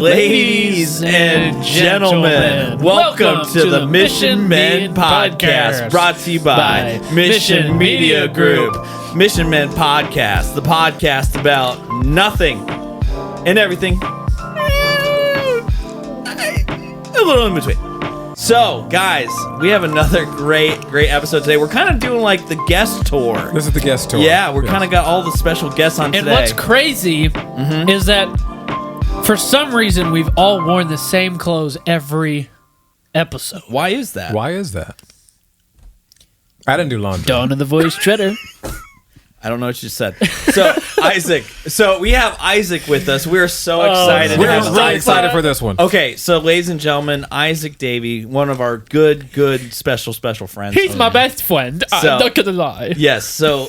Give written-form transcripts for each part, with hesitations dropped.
Ladies and gentlemen, welcome to the Mission Men Podcast, brought to you by Mission Media Group. Mission Men Podcast, the podcast about nothing and everything, a little in between. So, guys, we have another great episode today. We're kind of doing like the guest tour. This is the guest tour. Yeah, we're kind of got all the special guests on today. And what's crazy is that for some reason we've all worn the same clothes every episode. Why is that? Why is that? I didn't do laundry. Dawn of the Voice Treader. I don't know what you said. So, Isaac. So, we have Isaac with us. We're so excited. We're really excited for this one. Okay, so ladies and gentlemen, Isaac Davey, one of our good special friends. He's my best friend. I'm not gonna lie. Yes, so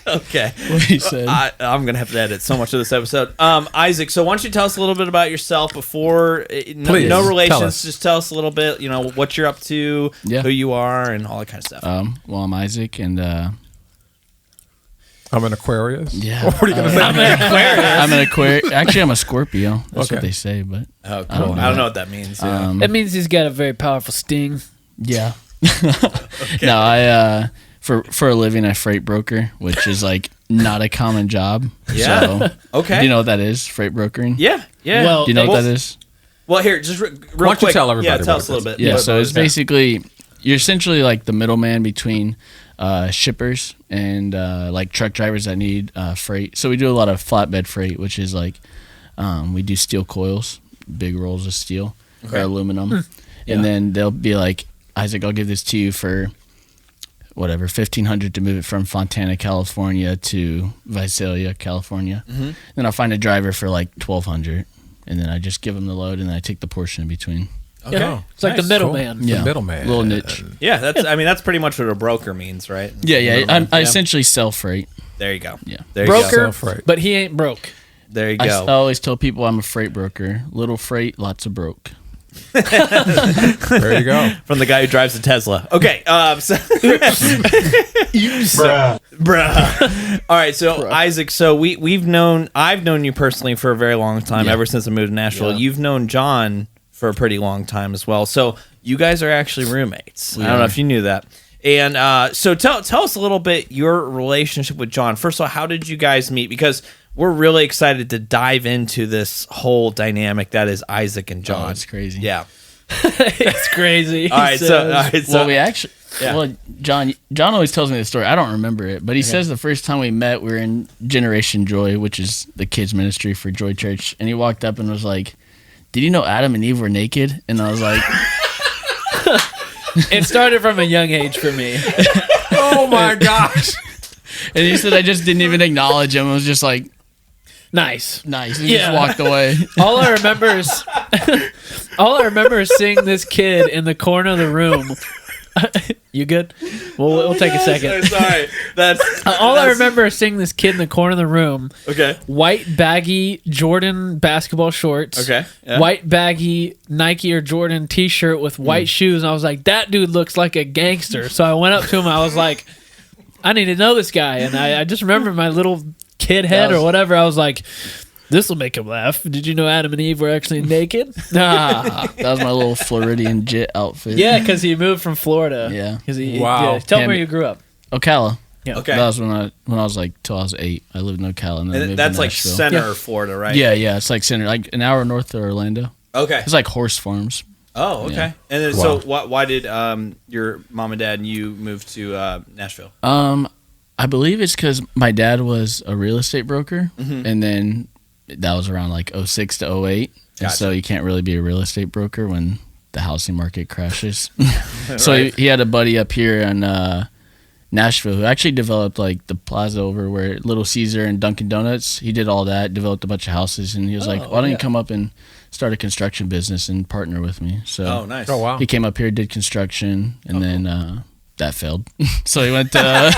okay. What he said. I'm gonna have to edit so much of this episode. Isaac, so why don't you tell us a little bit about yourself before? Please, no relations, tell us. just tell us a little bit. You know what you're up to, who you are, and all that kind of stuff. Well, I'm Isaac, and I'm an Aquarius. Yeah. What are you gonna say? I'm an Aquarius. I'm an Aquarius. Actually, I'm a Scorpio. That's Okay. what they say, but Oh, cool. I don't know what that means. Yeah. That means he's got a very powerful sting. yeah. No, I for a living I freight broker, which is like not a common job. Yeah. So, Okay. Do you know what that is? Freight brokering. Yeah. Well, Do you know what that is? Well, here, just real quick. Why don't you tell everybody Yeah, tell what us it a little is? bit. Yeah. what So it it's is. basically you're essentially like the middleman between shippers and like truck drivers that need freight. So we do a lot of flatbed freight, which is like we do steel coils, big rolls of steel or aluminum, and then they'll be like, Isaac, I'll give this to you for whatever, $1,500 to move it from Fontana, California to Visalia, California. Then I'll find a driver for like $1,200, and then I just give them the load, and then I take the portion in between. Okay. Yeah. It's like the Nice. middleman. Cool. Yeah, The middleman. little niche. Yeah, that's pretty much what a broker means, right? Yeah. I essentially sell freight. There you go. Yeah. There you go. Broker, Freight. but he ain't broke. There you I go. always tell people I'm a freight broker. Little freight, lots of broke. There you go. From the guy who drives a Tesla. Okay. Bruh. All right. So Isaac, so I've known you personally for a very long time, ever since I moved to Nashville. Yeah. You've known John for a pretty long time as well. So you guys are actually roommates. I don't know if you knew that. And so tell us a little bit your relationship with John. First of all, how did you guys meet? Because we're really excited to dive into this whole dynamic that is Isaac and John. Oh, it's crazy. Yeah. It's crazy. All right. So Well, we actually. Yeah. Well, John always tells me the story. I don't remember it, but he says the first time we met, we were in Generation Joy, which is the kids ministry for Joy Church, and he walked up and was like, "Did you know Adam and Eve were naked?" And I was like, It started from a young age for me. Oh my gosh. and he said I just didn't even acknowledge him. I was just like, Nice. nice, and Yeah. just walked away. All I remember is seeing this kid in the corner of the room. You good? We'll take a second. Sorry. All I remember is seeing this kid in the corner of the room. Okay. White baggy Jordan basketball shorts. Okay. Yeah. White baggy Nike or Jordan t-shirt with white shoes. And I was like, that dude looks like a gangster. So I went up to him. I was like, I need to know this guy. And I just remember my little kid head or whatever. I was like, this will make him laugh. Did you know Adam and Eve were actually naked? That was my little Floridian jit outfit. Yeah, because he moved from Florida. Yeah. Wow. Yeah. Tell me where you grew up. Ocala. Yeah. Okay. That was when I was like till I was 8. I lived in Ocala, and then I And moved that's to like Nashville. center Florida, right? Yeah, it's like center, like an hour north of Orlando. Okay. It's like horse farms. Oh, okay. Yeah. And then, Wow. so why did your mom and dad and you move to Nashville? I believe it's because my dad was a real estate broker, Mm-hmm. and then that was around like 06 to 08. And Gotcha. so you can't really be a real estate broker when the housing market crashes. So he had a buddy up here in Nashville who actually developed like the plaza over where Little Caesar and Dunkin' Donuts. He did all that, developed a bunch of houses, and he was like, why don't you come up and start a construction business and partner with me? So Oh, nice. Oh wow. he came up here, did construction, and then that failed. So he went to...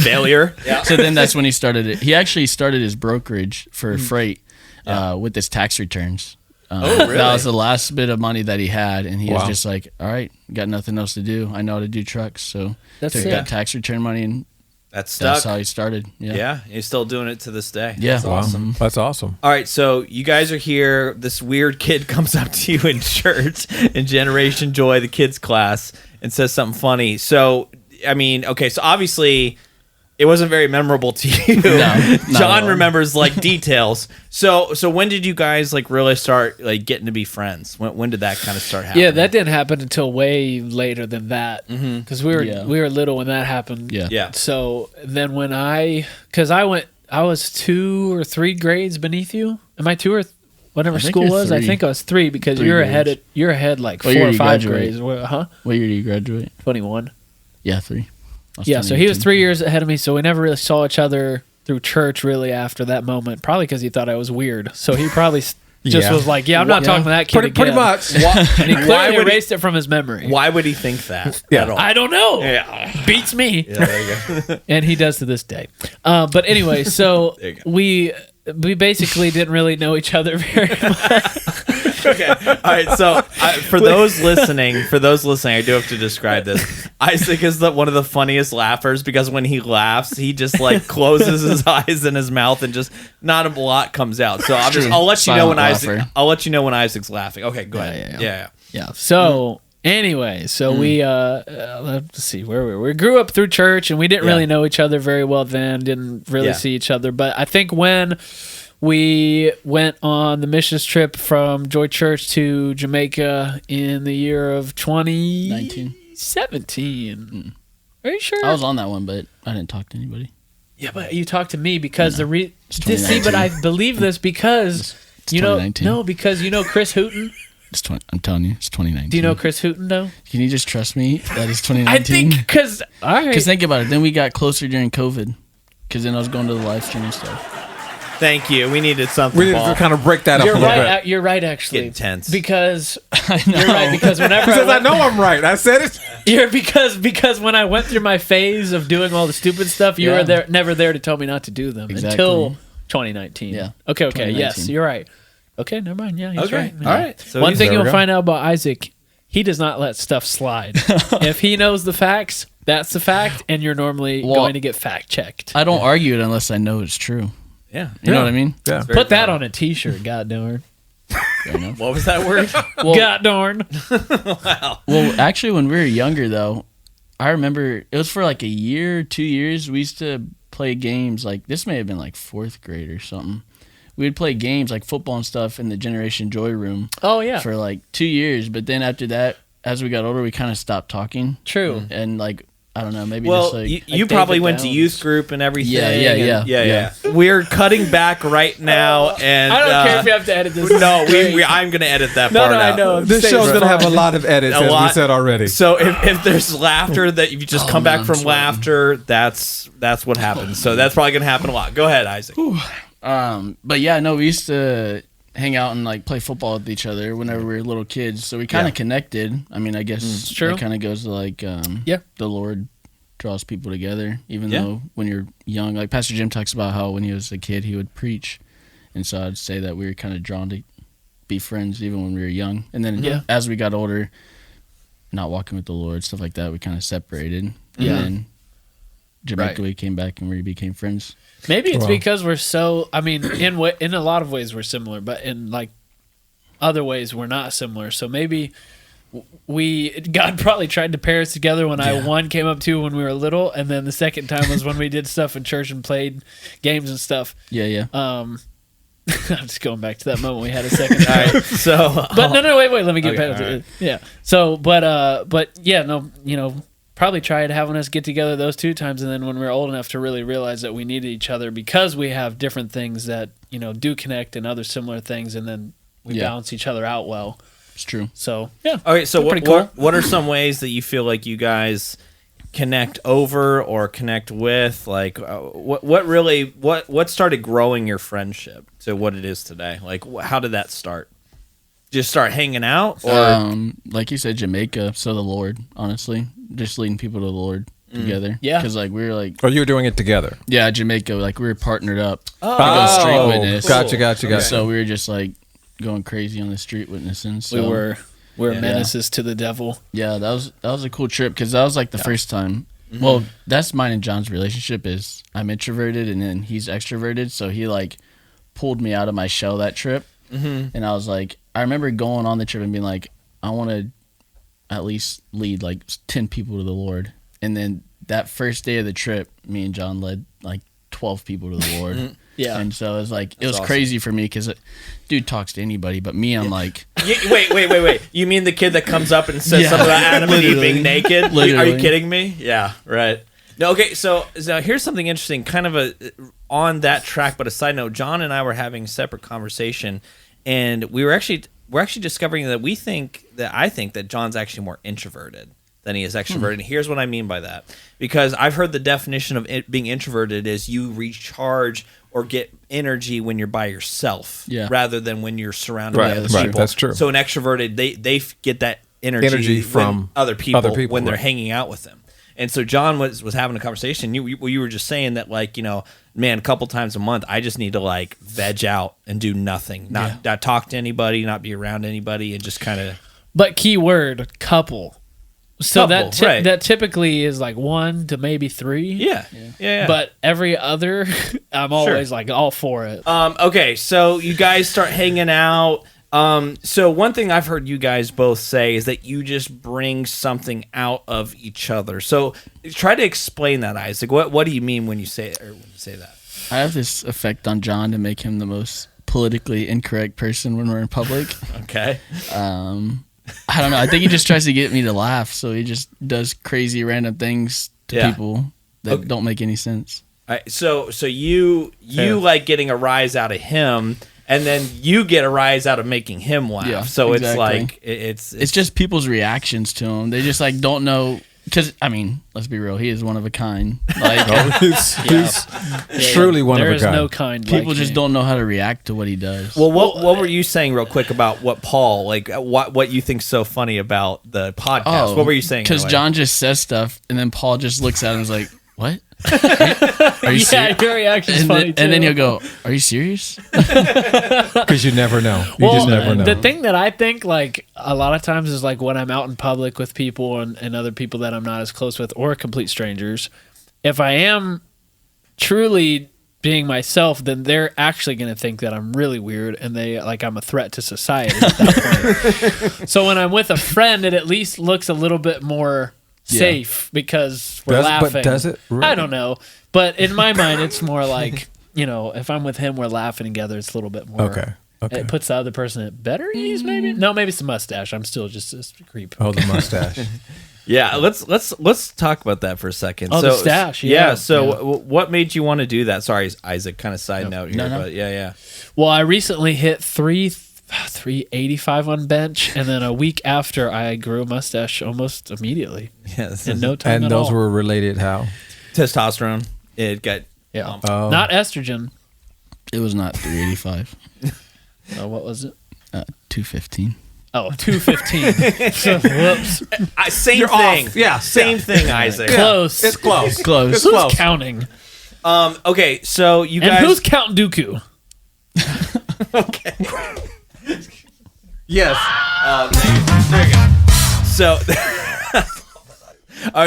Failure. Yeah. So then that's when he started it. He actually started his brokerage for freight with his tax returns. Really? That was the last bit of money that he had, and he was Wow. just like, all right, got nothing else to do. I know how to do trucks. So That's took it. that tax return money and That's stuck. That's how he started. Yeah. Yeah, he's still doing it to this day. Yeah. That's awesome. That's awesome. All right, so you guys are here. This weird kid comes up to you in church in Generation Joy, the kids class, and says something funny. So, I mean, okay, so obviously it wasn't very memorable to you. No, John remembers like details. So when did you guys like really start like getting to be friends? When did that kind of start happening? Yeah, that didn't happen until way later than that, because we were little when that happened. Yeah. So then when I was 2 or 3 grades beneath you. Am I 2 or whatever I think school you're was? I 3. think I was 3 because 3 grades. you're ahead like What 4 year or did you 5 graduate? grades. Huh? What year did you graduate? 21. Yeah, 3. Yeah, so he was 3 years ahead of me, so we never really saw each other through church really after that moment, probably because he thought I was weird. So he probably just Yeah. was like, I'm not talking to that kid Pretty again. much. And he Why clearly would he- erased it from his memory. Why would he think that? Yeah. At all? I don't know. Yeah. Beats me. Yeah, there you go. And he does to this day. But anyway, so There you go. we basically didn't really know each other very much. Okay. All right. So for those listening, I do have to describe this. Isaac is one of the funniest laughers because when he laughs, he just like closes his eyes and his mouth, and just not a lot comes out. So I'll let you know when Silent laugher. Isaac's laughing. Okay, go ahead. Yeah. Yeah. So anyway, so we let's see where we were. We grew up through church, and we didn't really know each other very well then. Didn't really see each other, but I think when we went on the missions trip from Joy Church to Jamaica in the year of 2017. Are you sure? I was on that one, but I didn't talk to see, Yeah, but you talked to me because see, 2019. but I believe this because It's you know 2019. because you know Chris Hooten. I'm telling you, it's 2019. Do you know Chris Hooten though? Can you just trust me that it's 2019? I think because all right. Because think about it. Then we got closer during COVID. Because then I was going to the live stream and stuff. Thank you. We needed something. We need to kind of break that up You're a little right. bit. You're right. Actually, Get intense. because I know. you're right. Because whenever Because I went- know I'm right. I said it. You're because when I went through my phase of doing all the stupid stuff, you Yeah. were never there to tell me not to do them Exactly. until 2019. Yeah. Okay. Yes, 2019. you're right. Okay. Never mind. Yeah. He's Okay. right. All right. So One thing there we you'll go. find out about Isaac, he does not let stuff slide. If he knows the facts, that's the fact, and you're normally going to get fact checked. I don't argue it unless I know it's true. Yeah. You know what I mean? Yeah. Put that on a T-shirt. God darn. Fair enough. What was that word? God darn. Well, actually, when we were younger, though, I remember it was for like a year, 2 years. We used to play games. Like this may have been like 4th grade or something. We would play games like football and stuff in the Generation Joy room Oh yeah. for like 2 years. But then after that, as we got older, we kind of stopped talking. True. And like, I don't know, maybe Well, just like you probably went to youth group and everything. Yeah. and- We're cutting back right now, and I don't care if you have to edit this. no, I'm going to edit that No, part no, out. I know. This Say show's it's going to have a fine. lot of edits, A as lot. we said already. So if there's laughter that you just come back man, from I'm sweating. laughter, that's what happens. So that's probably going to happen a lot. Go ahead, Isaac. But yeah, no, we used to hang out and like play football with each other whenever we were little kids. So we kind of connected. I mean, I guess true. it kind of goes to like, Yeah. the Lord draws people together, even Yeah. though when you're young, like Pastor Jim talks about how when he was a kid, he would preach. And so I'd say that we were kind of drawn to be friends even when we were young. And then as we got older, not walking with the Lord, stuff like that, we kind of separated. Yeah. And then Jamaica, Right. we came back and we became friends. Maybe it's Wow. because we're so. I mean, in a lot of ways we're similar, but in like other ways we're not similar. So maybe God probably tried to pair us together when I came up to when we were little, and then the second time was when we did stuff in church and played games and stuff. Yeah. I'm just going back to that moment we had a second. All right. So, But no, wait. Let me get Okay, back to all it. right. Yeah. So, but yeah, no, probably tried having us get together those 2 times, and then when we were old enough to really realize that we needed each other because we have different things that do connect and other similar things, and then we balance each other out well. It's true. So yeah. okay. So Pretty cool. what are some ways that you feel like you guys connect over or connect with? Like, what started growing your friendship to what it is today? Like, how did that start? Just start hanging out, or Like you said, Jamaica. So the Lord, honestly, just leading people to the Lord together. Yeah. Because like we were like, Or you were doing it together. yeah, Jamaica. Like we were partnered up. Oh, street witness. Gotcha. So we were just like going crazy on the street witnessing. So, We were Yeah. menaces to the devil. Yeah, that was a cool trip because that was like the first time Well, that's mine and John's relationship. Is I'm introverted and then he's extroverted, so he like pulled me out of my shell that trip, and I was like, I remember going on the trip and being like, I want to at least lead like 10 people to the Lord, and then that first day of the trip, me and John led like 12 people to the Lord. Yeah. And so it was like, it was awesome. Crazy for me because dude talks to anybody, but me, I'm like, Wait. You mean the kid that comes up and says something about Adam and Eve being naked? Literally. Are you kidding me? Yeah, right. No, okay, so here's something interesting, kind of on that track, but a side note. John and I were having a separate conversation, and we're actually discovering that I think that John's actually more introverted than he is extroverted. And here's what I mean by that. Because I've heard the definition of being introverted is you recharge or get energy when you're by yourself rather than when you're surrounded by other people. That's true. So an extroverted, they get that energy from other people when they're hanging out with them. And so John was having a conversation. You were just saying that, like, man, a couple times a month, I just need to like veg out and do nothing, not talk to anybody, not be around anybody, and just kind of. But keyword couple. So Couple, that typically is like 1 to maybe 3. Yeah. But every other, I'm always like all for it. Okay, so you guys start hanging out. So one thing I've heard you guys both say is that you just bring something out of each other. So try to explain that, Isaac. What do you mean when you say that? I have this effect on John to make him the most politically incorrect person when we're in public. Okay. I don't know. I think he just tries to get me to laugh, so he just does crazy random things to people that don't make any sense. All right, so you like getting a rise out of him, and then you get a rise out of making him laugh. Yeah, so exactly. It's like it's just people's reactions to him. They just like don't know. Because, I mean, let's be real. He is one of a kind. Like, he's truly one of a kind. There is no kind. People like just me. don't know how to react to what he does. Well, what were you saying real quick about what Paul, like what you think's so funny about the podcast? What were you saying? Because John just says stuff, and then Paul just looks at him and is like, what? Are you serious? Your reaction's funny too. And then he'll go, are you serious? Because you never know. You just never know. The thing that I think, like, a lot of times is, like, when I'm out in public with people and other people that I'm not as close with or complete strangers, if I am truly being myself, then they're actually going to think that I'm really weird and I'm a threat to society at that point. So when I'm with a friend, it at least looks a little bit more safe because we're laughing. But does it? Really? I don't know. But in my mind, it's more like, if I'm with him, we're laughing together. It's a little bit more. Okay. It puts the other person at better ease, maybe? No, maybe it's the mustache. I'm still just a creep. Oh, the mustache. Yeah, let's talk about that for a second. Oh, the stash. Yeah. So what made you want to do that? Sorry, Isaac. Kind of side note here, but yeah. Well, I recently hit 385 on bench, and then a week after, I grew a mustache almost immediately. Yes. In no time And at those all. were related how? Testosterone. It got not estrogen. It was not 385. What was it? 215. Oh, 215. Whoops. Same You're thing. off. Yeah, Same thing, Isaac. Close. It's close. Close. It's Who's close. counting? Okay, so you And guys. who's Count Dooku? Yes. There you go. So, all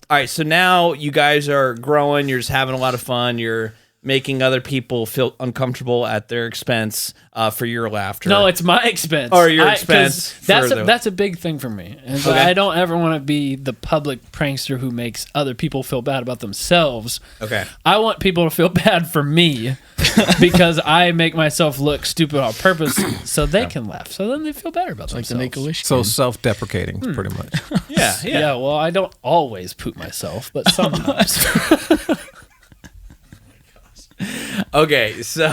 right. So now you guys are growing. You're just having a lot of fun. You're making other people feel uncomfortable at their expense for your laughter. No, it's my expense. Or your expense. 'cause that's a big thing for me. And so I don't ever want to be the public prankster who makes other people feel bad about themselves. Okay. I want people to feel bad for me because I make myself look stupid on purpose so they can laugh. So then they feel better about Like themselves. the Make-A-Wish. So self-deprecating, pretty much. Yeah. Yeah, well, I don't always poop myself, but sometimes. Okay, so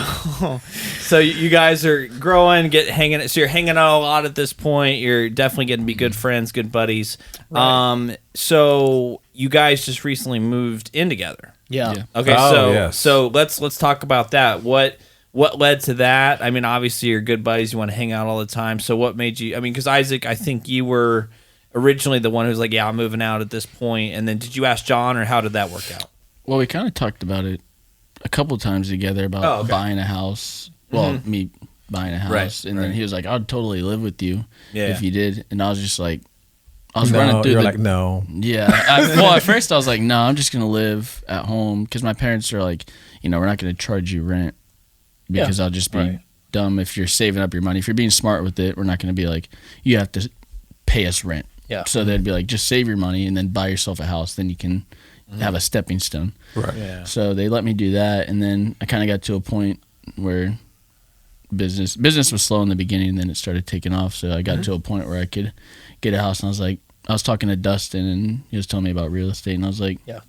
you guys are growing, hanging. So you're hanging out a lot at this point. You're definitely getting to be good friends, good buddies. Right. So you guys just recently moved in together. Yeah. Okay, Oh, so let's talk about that. What led to that? I mean, obviously you're good buddies. You want to hang out all the time. So what made you? I mean, because Isaac, I think you were originally the one who was like, "Yeah, I'm moving out at this point." And then did you ask John, or how did that work out? Well, we kind of talked about it a couple times together about buying a house. Well, me buying a house. Right, and then he was like, I'd totally live with you if you did. And I was just like, I was No, running through you're the, like, no. yeah. Well, at first I was like, no, I'm just gonna live at home because my parents are like, we're not gonna charge you rent because I'll just be dumb if you're saving up your money. If you're being smart with it, we're not gonna be like, you have to pay us rent. Yeah. So they'd be like, just save your money and then buy yourself a house. Then you can have a stepping stone. Right. Yeah. So they let me do that, and then I kind of got to a point where business was slow in the beginning, and then it started taking off. So I got to a point where I could get a house, and I was talking to Dustin, and he was telling me about real estate, and I was like, Yeah.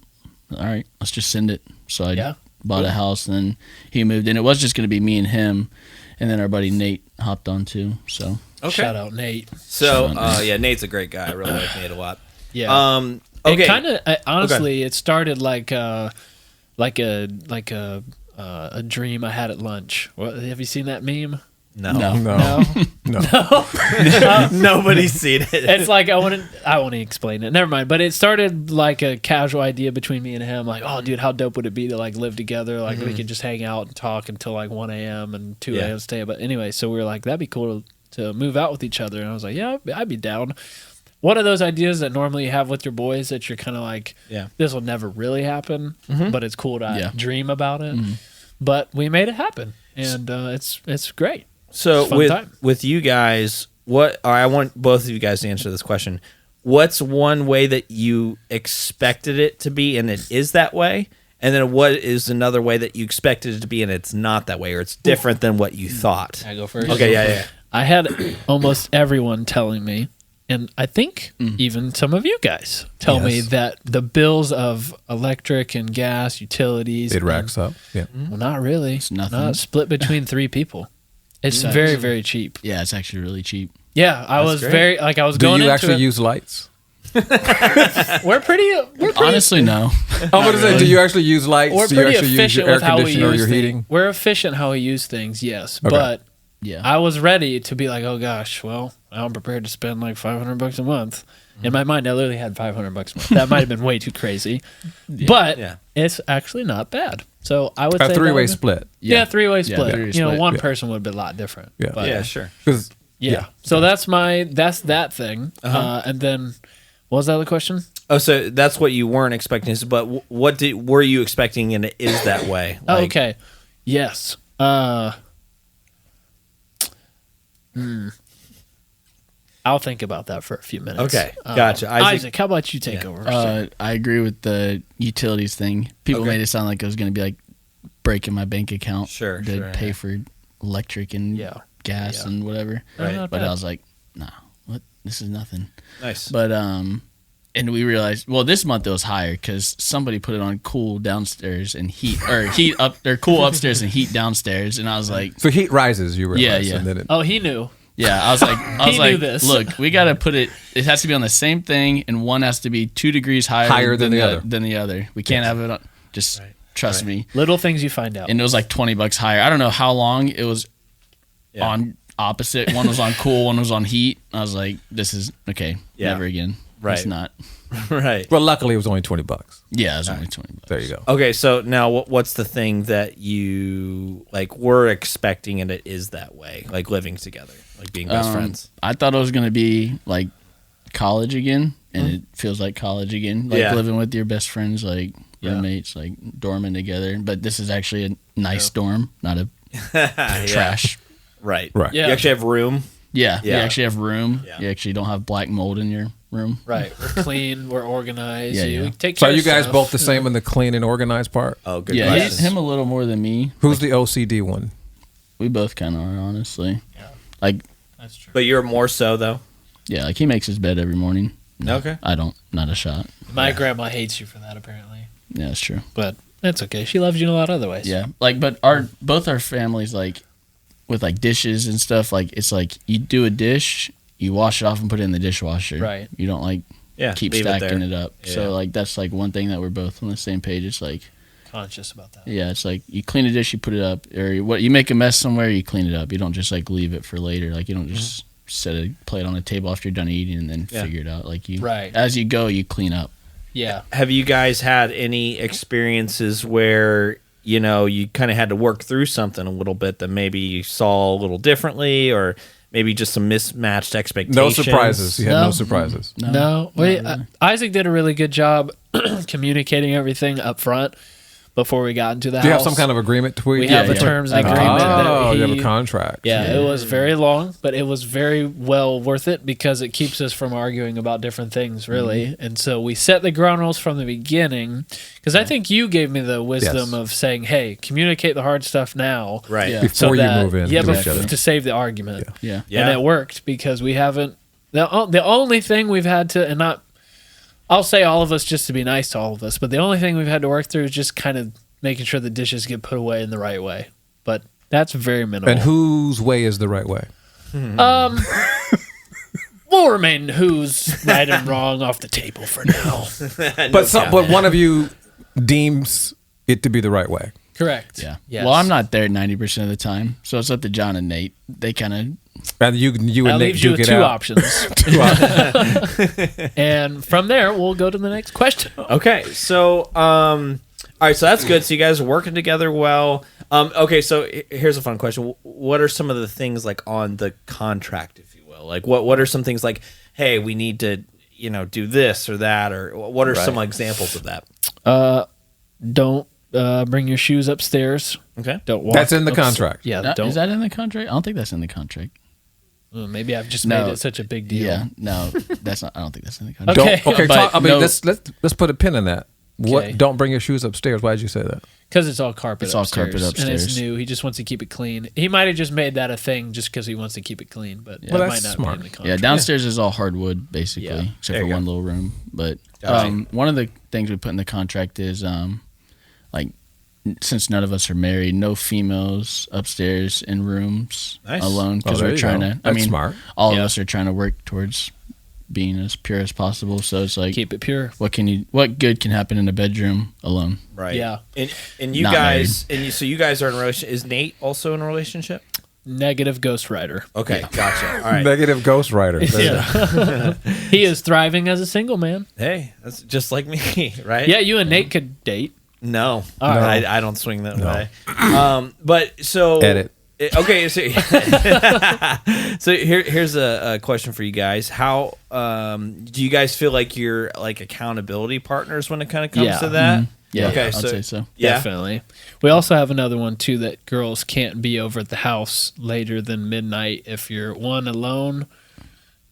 all right, let's just send it. So I Yeah. bought a house, and then he moved, and it was just going to be me and him, and then our buddy Nate hopped on too. So Okay. Shout out Nate. So, Nate's a great guy. I really like Nate a lot. Yeah. Okay. It kind of honestly, it started like a dream I had at lunch. Have you seen that meme? No. No. No. Nobody's seen it. It's like I want to explain it. Never mind. But it started like a casual idea between me and him. Like, oh, dude, how dope would it be to like live together? Like we could just hang out and talk until like 1 a.m. and 2 a.m. stay. But anyway, so we were like, that'd be cool to move out with each other. And I was like, yeah, I'd be down. One of those ideas that normally you have with your boys that you're kind of like, this will never really happen, but it's cool to dream about it. But we made it happen, and it's great. So Fun time. with you guys, I want both of you guys to answer this question. What's one way that you expected it to be and it is that way? And then what is another way that you expected it to be and it's not that way, or it's different than what you thought? I go first. Okay, yeah. I had almost everyone telling me, and I think even some of you guys tell me that the bills of electric and gas, utilities, It racks up. Yeah. well, not really. It's nothing. Not split between 3 people. It's very, very cheap. yeah, it's actually really cheap. Yeah, I was great. very like I was Do going you into actually it. use lights? We're pretty Honestly, no. I'm going to say, do you actually use lights? We're do you pretty actually use efficient your air with how we conditioner or use your things. heating? We're efficient how we use things, yes. Okay. But Yeah. I was ready to be like, oh gosh, well, I'm prepared to spend like $500 a month. In my mind, I literally had $500 a month. That might have been way too crazy, but it's actually not bad. So I would say A three-way that would- split. Yeah, 3-way Yeah, split. three-way You know, split. one person would be a lot different. Yeah. But, Yeah, sure. Because yeah. So that's that thing. And then what was the other question? Oh, so that's what you weren't expecting. But what were you expecting and it is that way? Oh, okay. Yes. I'll think about that for a few minutes. Okay, gotcha. Isaac, how about you take over? I agree with the utilities thing. People made it sound like it was going to be like breaking my bank account to pay for electric and gas and whatever. Right. But I was like, nah, what? This is nothing. Nice. But and we realized, well, this month it was higher because somebody put it on cool downstairs and heat up, or cool upstairs and heat downstairs, and I was like, so heat rises, you realize. Yeah. And then it, Oh, he knew. yeah, I was He knew this. look, we got to put it. It has to be on the same thing, and one has to be 2 degrees higher than the other. Than the other. We can't have it on. Just trust me. Little things you find out. And it was like $20 higher. I don't know how long it was on opposite. One was on cool, one was on heat. I was like, this is okay. Yeah. Never again. Right. It's not. Right. well, luckily it was only $20. Yeah, it was only $20. There you go. Okay, so now what's the thing that you like were expecting and it is that way, like living together, like being best friends? I thought it was gonna be like college again, and it feels like college again. Like living with your best friends, like roommates, like dorming together. But this is actually a nice dorm, not a trash. Right. Right. Yeah. You actually have room. Yeah, Yeah. you actually have room. Yeah. You actually don't have black mold in your room. Right. We're clean. We're organized. Yeah, You yeah. take So care are you of guys stuff. both the same in the clean and organized part? Oh, good Yeah, question. him a little more than me. Who's the OCD one? We both kind of are, honestly. Yeah. Like, That's true. But you're more so though. yeah, like he makes his bed every morning. Okay. I don't. Not a shot. My grandma hates you for that, apparently. Yeah, that's true. But that's okay. She loves you in a lot of other ways. Yeah, like, but both our families, like, with like dishes and stuff, like it's like you do a dish, you wash it off and put it in the dishwasher. Right. You don't like keep leave stacking there. it up. Yeah. So like that's like one thing that we're both on the same page. It's like, Conscious about that. yeah, it's like you clean a dish, you put it up, or you make a mess somewhere, you clean it up. You don't just like leave it for later. Like you don't just set a plate on the table after you're done eating and then figure it out. Like you, as you go, you clean up. Yeah. Have you guys had any experiences where you kind of had to work through something a little bit that maybe you saw a little differently, or maybe just some mismatched expectations? No surprises. You had no No. surprises. No, Isaac did a really good job communicating everything up front before we got into the Do you house. have some kind of agreement to We have a terms and agreement. Oh, that you have he- a contract. Yeah, it was very long, but it was very well worth it because it keeps us from arguing about different things, really. And so we set the ground rules from the beginning because I think you gave me the wisdom Yes. of saying, "Hey, communicate the hard stuff now." Right. Yeah. Before you move in. Yeah, to each other. to save the argument. Yeah. Yeah. And it worked because we haven't. The only thing we've had to, and not, I'll say all of us just to be nice to all of us, but the only thing we've had to work through is just kind of making sure the dishes get put away in the right way. But that's very minimal. And whose way is the right way? We'll remain who's right and wrong off the table for now. But one of you deems it to be the right way. Correct. Yeah. Yes. Well, I'm not there 90% of the time, so it's up to John and Nate. They kind of And you That and Nick leaves you duke with it two out. options. And from there, we'll go to the next question. Okay, so all right, so that's good. So you guys are working together well. Okay, so here's a fun question: what are some of the things like on the contract, if you will? Like, what are some things like, hey, we need to, do this or that, or what are some examples of that? Don't bring your shoes upstairs. Okay, Don't walk. That's in the contract. Yeah, don't. is that in the contract? I don't think that's in the contract. Maybe I've just No. made it such a big deal. Yeah, no, that's not. I don't think that's in the contract. Okay. Okay, But no- let's put a pin in that. Okay. What? Don't bring your shoes upstairs. Why did you say that? Because it's all carpet It's all upstairs. carpet And it's upstairs. new. He just wants to keep it clean. He might have just made that a thing just because he wants to keep it clean, but that Well, might that's not smart. be in the Yeah, contract. downstairs is all hardwood basically, Yeah. except There for you one go. little room. But Gotcha. one of the things we put in the contract is like since none of us are married, no females upstairs in rooms Nice. alone because there we're you trying go. to. I That's mean, smart. all Yeah. of us are trying to work towards being as pure as possible. So it's like, Keep it pure. what good can happen in a bedroom alone? right. Yeah. And you Not guys so you guys are in a relationship. Is Nate also in a relationship? Negative Ghost Rider. Okay, gotcha. All right. Negative ghostwriter. Yeah. He is thriving as a single man. Hey, that's just like me, right? Yeah, you and Nate could date. No, All right. I don't swing that way. But so Edit. Okay, so so here's a question for you guys. How do you guys feel like you're like accountability partners when it kind of comes Yeah. to that? Yeah, Okay, I'd so say so. yeah, Definitely. We also have another one too that girls can't be over at the house later than midnight if you're alone.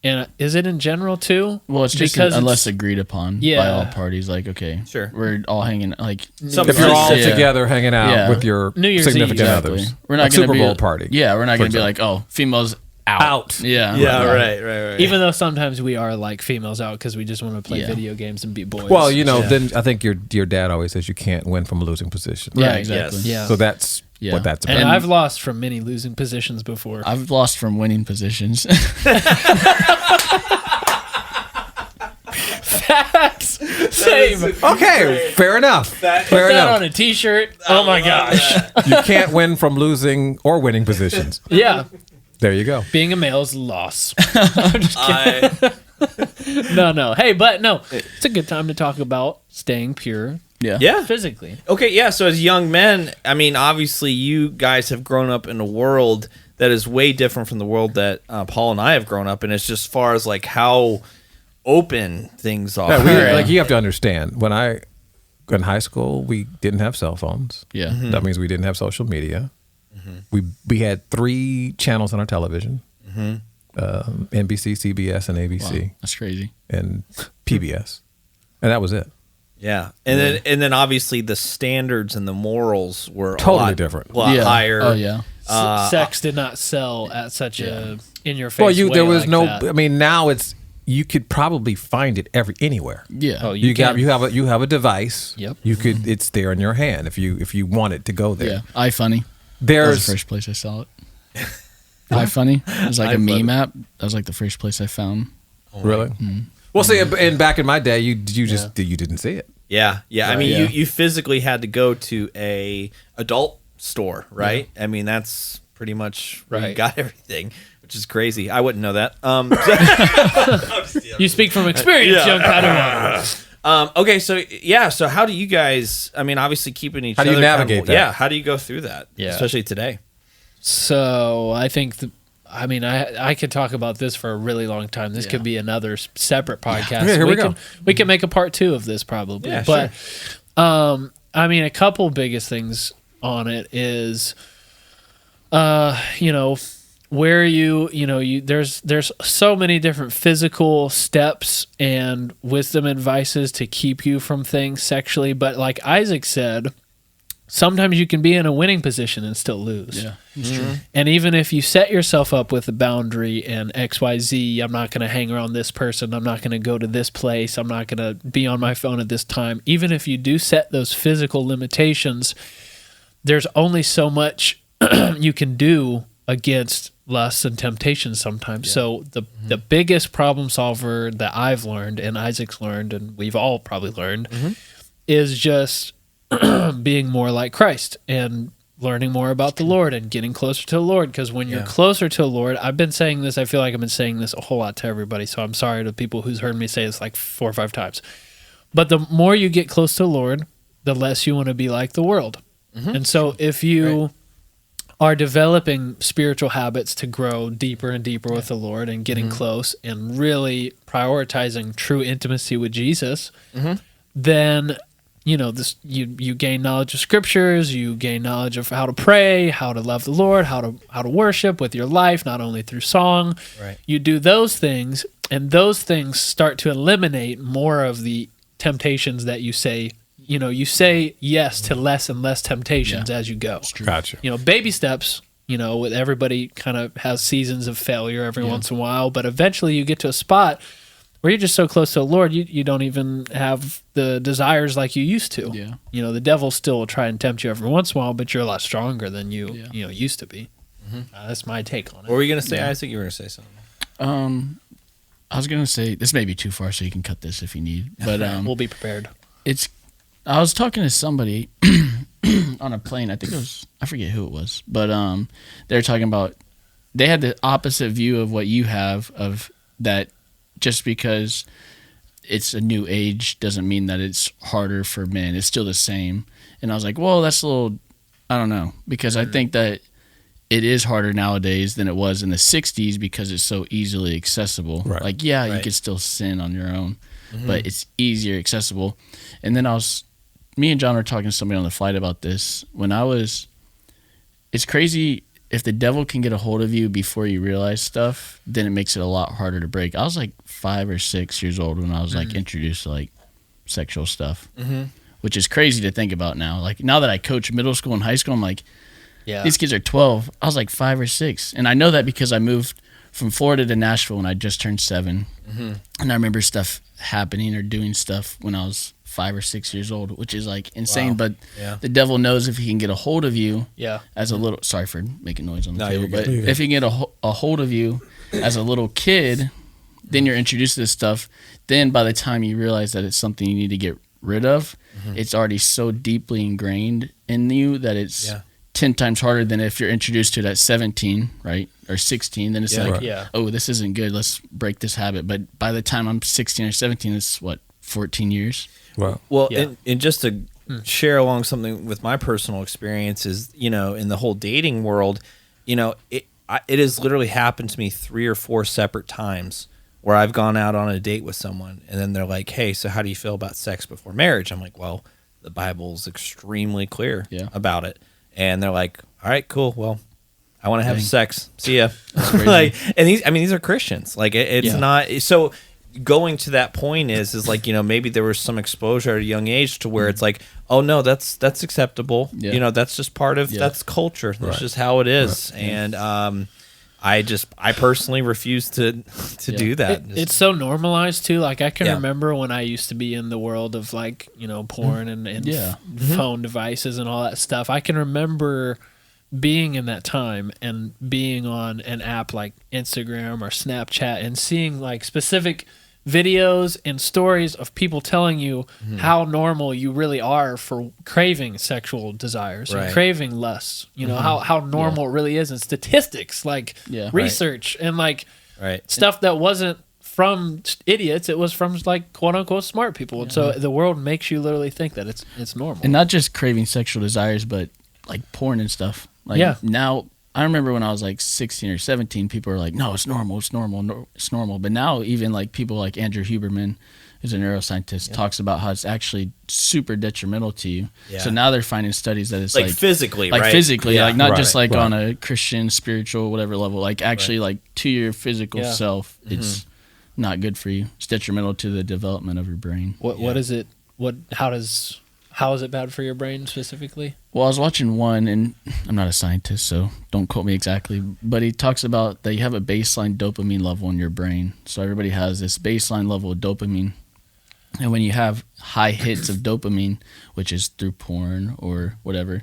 And is it in general too? Well, it's just Because unless agreed upon by Yeah. all parties. Like, okay, Sure. we're all hanging like Some- If you're all Yeah. together hanging out Yeah. with your New Year's significant Eve. others, We're not a gonna Super be, Bowl party. Yeah, we're not for going to be example. like, oh, females out. Yeah, yeah, right. Even though sometimes we are like females out because we just want to play Yeah. video games and be boys. Well, Yeah. then I think your dad always says you can't win from a losing position. Yeah, Right, exactly. yes. yeah. So that's Yeah. what that's about. And I've lost from many losing positions before. I've lost from winning positions. Same. Okay, fair enough. Fair Put that enough. on a t-shirt. Oh my gosh. You can't win from losing or winning positions. Yeah. There you go. Being a male is a loss. No. Hey, but no. It's a good time to talk about staying pure Yeah. physically. Okay, yeah. So as young men, I mean, obviously, you guys have grown up in a world that is way different from the world that Paul and I have grown up in. It's just far as like how open things are. Yeah, like you have to understand in high school we didn't have cell phones. Yeah. That means we didn't have social media. We had 3 channels on our television: NBC, CBS, and ABC, Wow, that's crazy. and PBS, and that was it. Yeah, and then obviously the standards and the morals were Totally different. a lot Yeah. higher. Oh yeah. Sex did not sell at such a in-your-face Well, way there was like no. that. I mean, now you could probably find it anywhere. Yeah. Oh, You can. have a device. Yep. You could. It's there in your hand if you want it to go there. yeah. iFunny. That was There's the first place I saw it. iFunny. It was like a meme app. That was like the first place I found. really. Well, see, and back in my day, you didn't see it. Yeah. I mean, Yeah. you physically had to go to a adult store, right? I mean, that's pretty much where you Right. got everything, which is crazy. I wouldn't know that. You speak from experience, young Padawan. Okay, so yeah, so how do you guys? I mean, obviously keeping each How do other you navigate accountable. that? Yeah, how do you go through that? Yeah. Especially today. So I think I mean, I could talk about this for a really long time. This could be another separate podcast. Okay, here we go. We can make a part 2 of this probably. Yeah, but I mean, a couple biggest things on it is, you know, where there's so many different physical steps and wisdom advices to keep you from things sexually. But like Isaac said, sometimes you can be in a winning position and still lose. Yeah, that's true. And even if you set yourself up with a boundary and XYZ, I'm not going to hang around this person, I'm not going to go to this place, I'm not going to be on my phone at this time. Even if you do set those physical limitations, there's only so much you can do against lusts and temptations sometimes. Yeah. So the biggest problem solver that I've learned and Isaac's learned and we've all probably learned is just being more like Christ and learning more about the Lord and getting closer to the Lord. Because when you're closer to the Lord, I've been saying this, I feel like I've been saying this a whole lot to everybody, so I'm sorry to people who's heard me say this like 4 or 5 times. But the more you get close to the Lord, the less you want to be like the world. And so if you are developing spiritual habits to grow deeper and deeper with the Lord and getting close and really prioritizing true intimacy with Jesus, then you know this you gain knowledge of scriptures, you gain knowledge of how to pray, how to love the Lord, how to worship with your life, not only through song. Right. You do those things, and those things start to eliminate more of the temptations that you say. You know, you say yes to less and less temptations as you go. Gotcha. You know, baby steps, you know, with everybody kind of has seasons of failure every once in a while, but eventually you get to a spot where you're just so close to the Lord, you don't even have the desires like you used to. Yeah. You know, the devil still will try and tempt you every once in a while, but you're a lot stronger than you used to be. That's my take on it. What were you going to say, Isaac? You were going to say something. I was going to say, this may be too far, so you can cut this if you need. But we'll be prepared. I was talking to somebody on a plane. I think it was, I forget who it was, but they were talking about, they had the opposite view of what you have, of that just because it's a new age doesn't mean that it's harder for men. It's still the same. And I was like, well, that's a little, I don't know, because I think that it is harder nowadays than it was in the 60s because it's so easily accessible. Right. Like, you could still sin on your own, but it's easier accessible. And then me and John were talking to somebody on the flight about this. It's crazy if the devil can get a hold of you before you realize stuff, then it makes it a lot harder to break. I was like 5 or 6 years old when I was like introduced to like sexual stuff, which is crazy to think about now. Like now that I coach middle school and high school, I'm like, these kids are 12. I was like 5 or 6. And I know that because I moved from Florida to Nashville when I just turned 7. And I remember stuff happening or doing stuff when I was 5 or 6 years old, which is like insane. But the devil knows if he can get a hold of you as a little, sorry for making noise on the table, but if he can get a hold of you as a little kid, then you're introduced to this stuff. Then by the time you realize that it's something you need to get rid of, it's already so deeply ingrained in you that it's 10 times harder than if you're introduced to it at 17, right? Or 16, then it's oh, this isn't good. Let's break this habit. But by the time I'm 16 or 17, it's 14 years. Wow. Well, and just to share along something with my personal experience is, you know, in the whole dating world, you know, it has literally happened to me 3 or 4 separate times where I've gone out on a date with someone and then they're like, hey, so how do you feel about sex before marriage? I'm like, well, the Bible's extremely clear about it. And they're like, all right, cool. Well, I want to have sex. See ya. Like, and these are Christians. Like it's not so. Going to that point is like, you know, maybe there was some exposure at a young age to where it's like, oh no, that's acceptable. You know, that's just part of that's culture. That's just how it is. And I personally refuse to do that. It's so normalized too. Like I can remember when I used to be in the world of like, you know, porn and phone devices and all that stuff. I can remember being in that time and being on an app like Instagram or Snapchat and seeing like specific videos and stories of people telling you how normal you really are for craving sexual desires and craving lusts. You know, how normal it really is, and statistics like research and like stuff that wasn't from idiots. It was from like quote unquote smart people. And so the world makes you literally think that it's normal. And not just craving sexual desires, but like porn and stuff. Like now I remember when I was like 16 or 17, people were like, no, it's normal. It's normal. No, it's normal. But now even like people like Andrew Huberman, who's a neuroscientist, talks about how it's actually super detrimental to you. Yeah. So now they're finding studies that it's like physically, right? Physically, like not Right, just like right. on a Christian, spiritual, whatever level, like actually like to your physical self, it's not good for you. It's detrimental to the development of your brain. What is it? How is it bad for your brain specifically? Well, I was watching one, and I'm not a scientist, so don't quote me exactly, but he talks about that you have a baseline dopamine level in your brain. So everybody has this baseline level of dopamine. And when you have high hits of dopamine, which is through porn or whatever,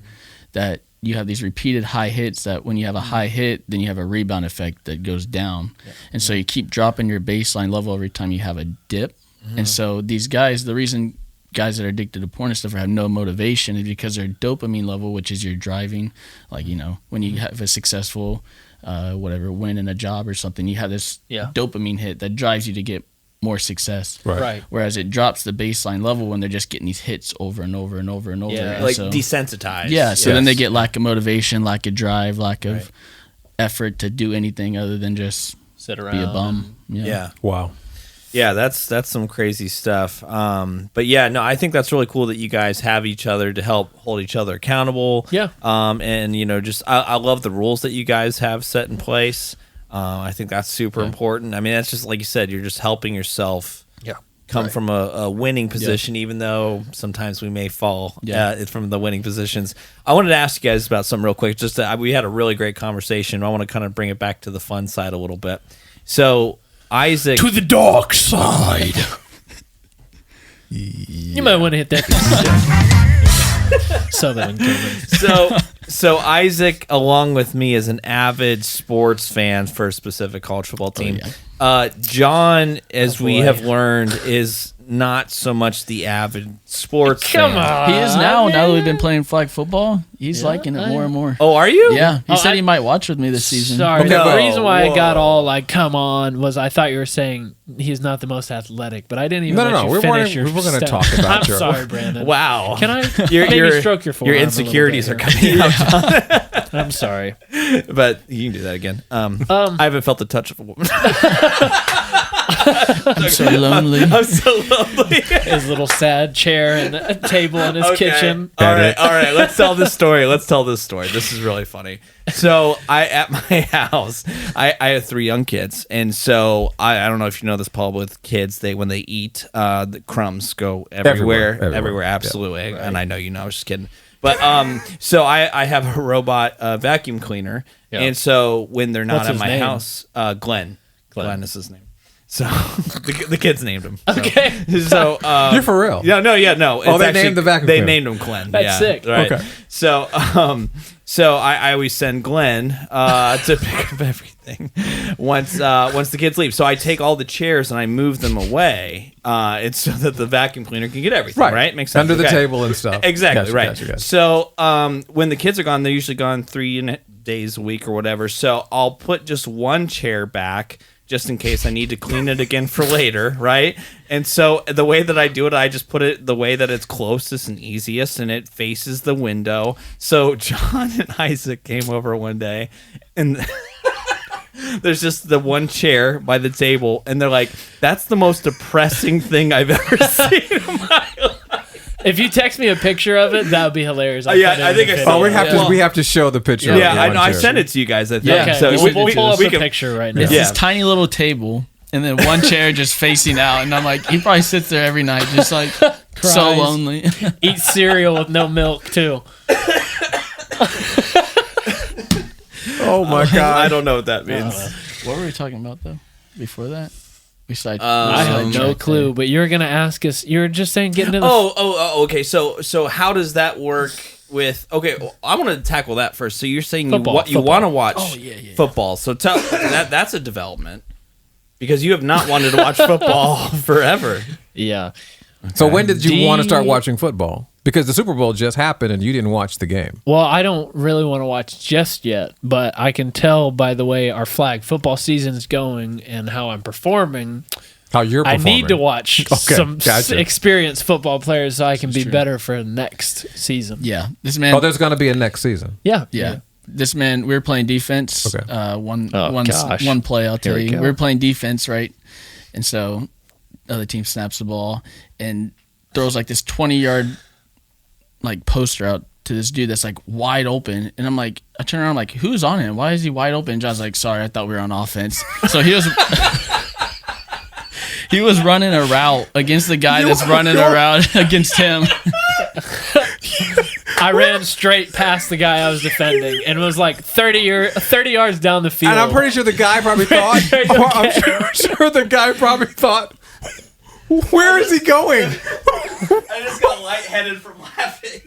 that you have these repeated high hits that when you have a high hit, then you have a rebound effect that goes down. Yeah. And so you keep dropping your baseline level every time you have a dip. And so these guys, the reason guys that are addicted to porn and stuff have no motivation is because their dopamine level, which is your driving, like, you know, when you have a successful win in a job or something, you have this dopamine hit that drives you to get more success. Right. Whereas it drops the baseline level when they're just getting these hits over and over and over and over. Yeah. And Like so, desensitized. yeah. So then they get lack of motivation, lack of drive, lack of effort to do anything other than just Sit around. be a bum. Yeah. Wow. Yeah, that's some crazy stuff. But yeah, no, I think that's really cool that you guys have each other to help hold each other accountable. Yeah. And you know, just I love the rules that you guys have set in place. I think that's super important. I mean, that's just like you said, you're just helping yourself come from a winning position, even though sometimes we may fall from the winning positions. I wanted to ask you guys about something real quick. Just we had a really great conversation. I want to kind of bring it back to the fun side a little bit. So Isaac, To the dark side. You might want to hit that. Southern coming. So Isaac, along with me, is an avid sports fan for a specific college football team. John, as we have learned, is not so much the avid sports fan. Come on. He is now that we've been playing flag football. He's liking it more and more. Oh, are you? Yeah. He said he might watch with me this season. Sorry, Okay. the reason why Whoa. I got all like, come on, was I thought you were saying he's not the most athletic, but I didn't even let you We finish weren't your going to sentence. talk about I'm your. sorry, Brandon. Wow. Can I Your- maybe your- stroke your forearm Your a little insecurities bit are here? coming out, I'm sorry. but you can do that again. I haven't felt the touch of a woman. I'm so lonely. I'm so lonely. His little sad chair and a table in his kitchen. All right. Let's tell this story. This is really funny. So at my house, I have 3 young kids, and so I don't know if you know this, Paul, but with kids, when they eat, the crumbs go everywhere, absolutely. Yeah. And I know you know, I was just kidding. But so I have a robot vacuum cleaner, and so when they're not What's at his my name? house, Glenn is his name. So the kids named him. So. Okay. So You're for real? No. Oh, they named the vacuum They cleaner. named him Glenn. That's sick. Right. Okay. So I always send Glenn to pick up everything once the kids leave. So I take all the chairs and I move them away. It's so that the vacuum cleaner can get everything. Right. Makes sense. Under the table and stuff. Exactly. Gotcha, Right. gotcha. So when the kids are gone, they're usually gone 3 days a week or whatever. So I'll put just one chair back, just in case I need to clean it again for later, right? And so the way that I do it, I just put it the way that it's closest and easiest, and it faces the window. So John and Isaac came over one day, and there's just the one chair by the table, and they're like, that's the most depressing thing I've ever seen in my life. If you text me a picture of it, that would be hilarious. I'll Yeah, put it I in think the I video. saw Oh, it. we have to show the picture. of Yeah, the I one know. I chair. sent it to you guys, I think. Yeah, okay. So we'll pull up we a can- picture right now. It's Yeah. this tiny little table, and then one chair just facing out, and I'm like, he probably sits there every night, just like so Cries. lonely. Eat cereal with no milk too. Oh my I god. don't know what that means. What were we talking about though? Before that, we started. I have no clue, but you're gonna ask us. You're just saying getting into the Okay. So how does that work with? Okay, well, I want to tackle that first. So you're saying Football. you want to watch yeah. football. So tell that's a development because you have not wanted to watch football forever. yeah. So when did you want to start D- watching football? Because the Super Bowl just happened and you didn't watch the game. Well, I don't really want to watch just yet, but I can tell by the way our flag football season's going and how I'm performing. How you're I performing. need to watch some gotcha. experienced football players so I can be better for next season. Yeah, this man. Oh, there's going to be a next season. Yeah. yeah. this man, we were playing defense. Okay. One gosh. play, I'll tell Here we you. go. We were playing defense, right? And so the other team snaps the ball and throws like this 20-yard like poster out to this dude that's like wide open. And I'm like, I turn around, I'm like, who's on him? Why is he wide open? John's like, sorry, I thought we were on offense. So he was he was running a route against the guy that's running a route against him. I ran straight past the guy I was defending and was like 30 yards down the field. And I'm pretty sure the guy probably thought. I'm sure the guy probably thought. Where is he going? I just got lightheaded from laughing.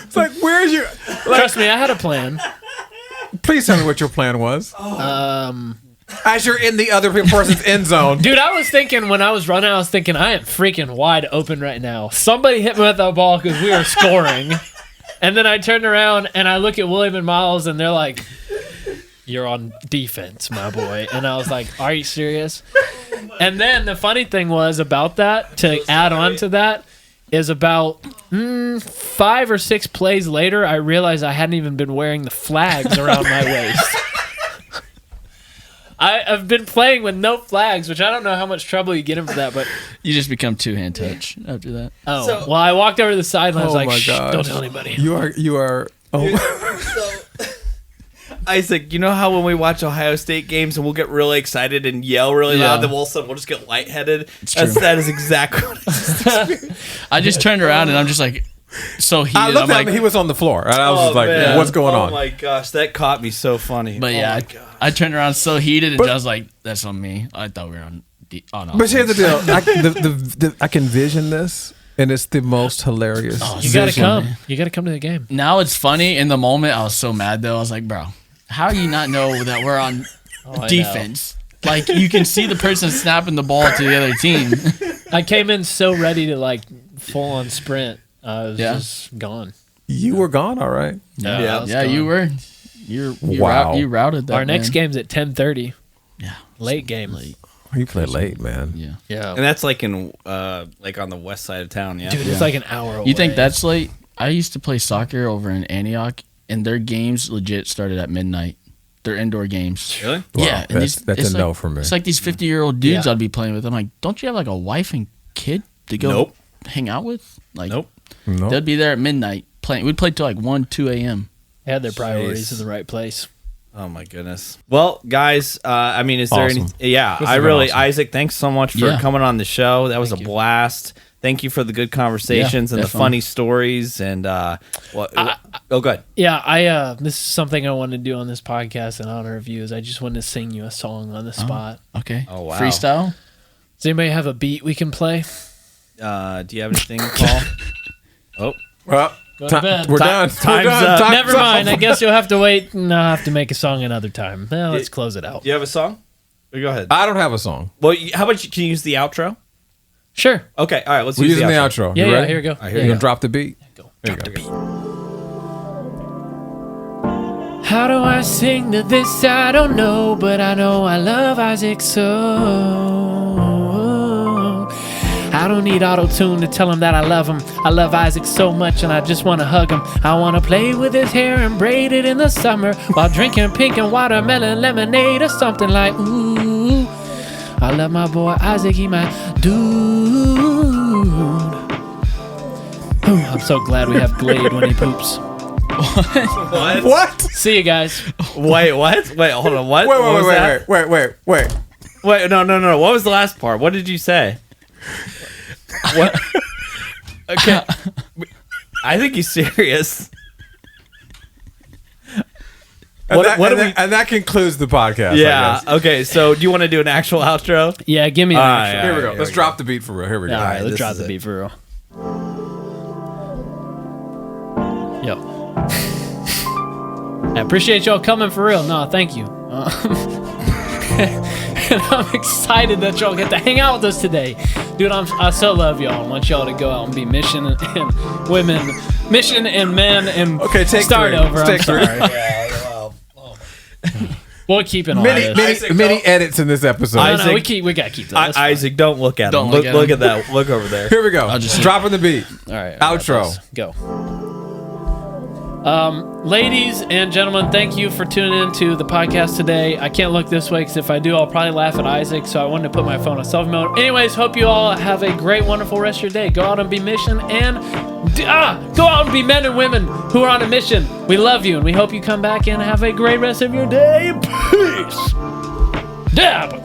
It's like, where is your? Trust me, I had a plan. Please tell me what your plan was. As you're in the other person's end zone. Dude, I was thinking when I was running, I was thinking, I am freaking wide open right now. Somebody hit me with that ball because we were scoring. And then I turned around and I look at William and Miles and they're like, you're on defense, my boy. And I was like, are you serious? And then the funny thing was about that, to add on to that, is about 5 or 6 plays later, I realized I hadn't even been wearing the flags around my waist. I've been playing with no flags, which I don't know how much trouble you get in for that, but You just become two-hand touch after that. well, I walked over to the sideline. I was Oh like, my shh, gosh. don't tell anybody. You are. Oh, So, Isaac, you know how when we watch Ohio State games and we'll get really excited and yell really Yeah. loud, then all of a sudden we'll just get lightheaded? true. That is exactly what I just turned around and I'm just like, so heated. I looked I'm at like, him. He was on the floor, and I was just like, man. "What's going on?" Oh my gosh, that caught me so funny. but yeah, Oh my gosh. I turned around so heated and But- I was like, that's on me. I thought we were on But here's the offense. deal: I can vision this, and it's the most hilarious. Oh, You gotta Seriously. come. You gotta come to the game. Now it's funny. In the moment, I was so mad though. I was like, bro, how do you not know that we're on I defense? Like, you can see the person snapping the ball to the other team. I came in so ready to like full on sprint. I was Yeah. just gone. You were gone, all right. I was Yeah, gone. you were. You Wow. you routed that. Our next man. game's at 10:30. Yeah. Late game. Late. You played late, man. Yeah. Yeah. And that's like in like on the west side of town, yeah. Dude, it's like an hour away. You think that's late? I used to play soccer over in Antioch, and their games legit started at midnight. Their indoor games. Really? Wow, Yeah, and that's it's a no for me. It's like these 50-year-old dudes Yeah. I'd be playing with. I'm like, don't you have like a wife and kid to go Nope. hang out with? Like, Nope. No. they'd be there at midnight playing. We'd play till like 1, 2 a.m. They had their priorities Jeez. in the right place. Oh my goodness. Well, guys, I mean, is there Awesome. any? Yeah, This I has been really, awesome. Isaac, thanks so much for Yeah. coming on the show. That was Thank a you. blast. Thank you for the good conversations Yeah, and the definitely. funny stories. And oh, good. Yeah, this is something I wanted to do on this podcast in honor of you. Is I just wanted to sing you a song on the spot. Okay. Oh, wow. Freestyle? Does anybody have a beat we can play? Do you have anything, Paul? Oh, Well, Go to bed. we're done. time's We're done. up. Time's Never mind. up. I guess you'll have to wait, and I'll have to make a song another time. Well, let's close it out. do you have a song? Go ahead. I don't have a song. Well, how about can you use the outro? Sure. Okay, all right. Let's We're use using the outro. outro. Yeah, You yeah. ready? Here we go. right, here You we gonna go. drop the beat? Go. There you go. How do I sing to this? I don't know, but I know I love Isaac so. I don't need auto-tune to tell him that I love him. I love Isaac so much and I just want to hug him. I want to play with his hair and braid it in the summer while drinking pink and watermelon lemonade or something like ooh. I love my boy Isaac, he my dude. Ooh, I'm so glad we have Glade when he poops. What? What? See you guys. Wait, what? Wait, hold on. What? Wait, What was that? wait. Wait, no. What was the last part? What did you say? What? Okay. I think he's serious. And that, What and do we? that- and that concludes the podcast. I Yeah. guess. Okay. So, do you want to do an actual outro? Yeah, give me the All next right, Here we go. Here Let's we drop the beat for real. Here we go. All right, this let's drop is the it. beat for real. Yo. I appreciate y'all coming for real. No, thank you. And I'm excited that y'all get to hang out with us today. Dude, I so love y'all. I want y'all to go out and be mission and men and Okay, take start three. over. I'm Take three. sorry. We'll keep it on this. Many edits in this episode. No, Isaac- we gotta keep that. That's fine. Isaac, don't look at Don't him. look Look at at that. Look over there. Here we go. I'll just- Dropping the beat. All right. Outro. let's go. Ladies and gentlemen, thank you for tuning in to the podcast today. I can't look this way because if I do, I'll probably laugh at Isaac. So I wanted to put my phone on selfie mode. Anyways, hope you all have a great, wonderful rest of your day. Go out and be mission and go out and be men and women who are on a mission. We love you and we hope you come back and have a great rest of your day. Peace. Dab.